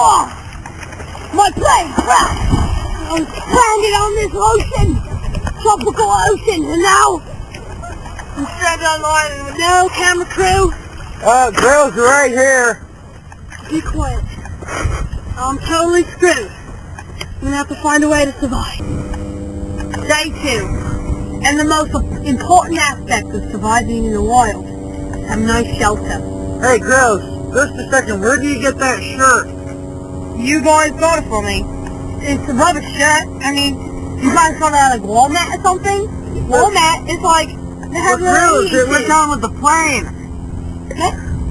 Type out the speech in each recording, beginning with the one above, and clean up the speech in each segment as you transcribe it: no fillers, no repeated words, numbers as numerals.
Oh, my plane crashed. I was stranded on this ocean, tropical ocean, and now I'm stranded on the island with no camera crew. Grillz are right here. Be quiet. I'm totally screwed. I'm gonna have to find a way to survive. Day 2. And the most important aspect of surviving in the wild. Have a nice shelter. Hey, Grillz, just a second. Where do you get that shirt? You guys got it for me. It's a rubber shirt. I mean, you guys got it at like Walmart or something? Walmart is like, they have no Grillz, it went down with the plane.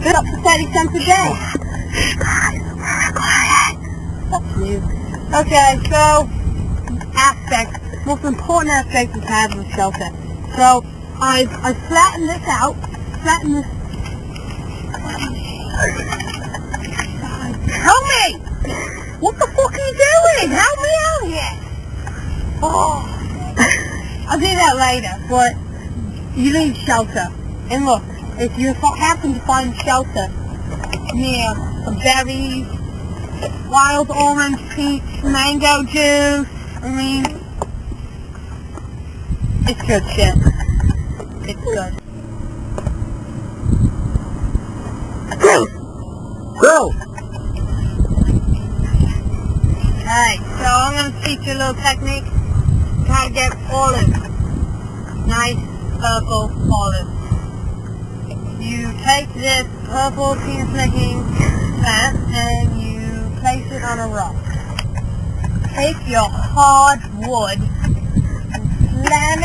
Good up to 30 cents a day. That's new. Okay, so, most important aspect is having a shelter. So, I flattened this out, Help me! What the fuck are you doing? Help me out here! Oh. I'll do that later, but you need shelter. And look, if you happen to find shelter near some berries, wild orange, peach, mango juice, I mean, it's good shit. It's good. Grillz! Alright, so I'm going to teach you a little technique how to get olives. Nice purple olives. You take this purple penis-making plant and you place it on a rock. Take your hard wood and slam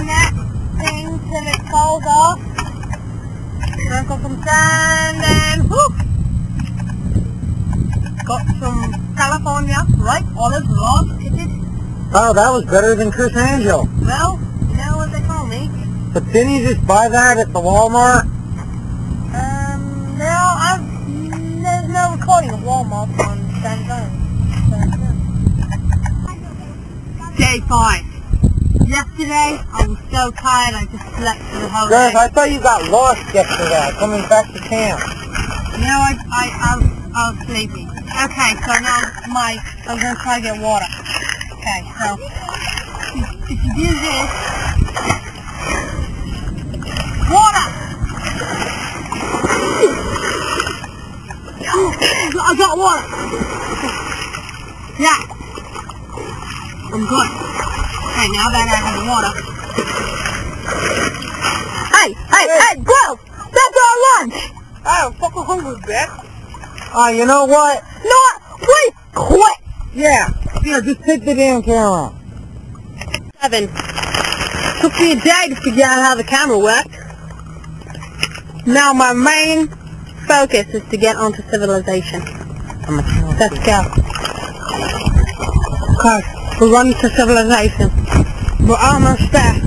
that thing till it falls off. Sprinkle some sand and whoop! Got some California, right? Olive log pitted. Oh, that was better than Chris Angel. Well, you know what they call me. But didn't you just buy that at the Walmart? No, there's no recording of Walmart on Samsung. Day 5. Yesterday, I was so tired I just slept for the whole Grillz, day. I thought you got lost yesterday, coming back to camp. No, I was sleepy. Okay, so now I'm going to try to get water. Okay, so if you do this, water! I got water! Yeah, I'm good. Okay, now that I have the water. Hey, Grillz! That's our lunch! I'm fucking hungry, bitch. You know what? No, please quit! Yeah, just take the damn camera. 7. Took me a day to figure out how the camera worked. Now my main focus is to get onto civilization. Let's go. Okay, we're running to civilization. We're almost there.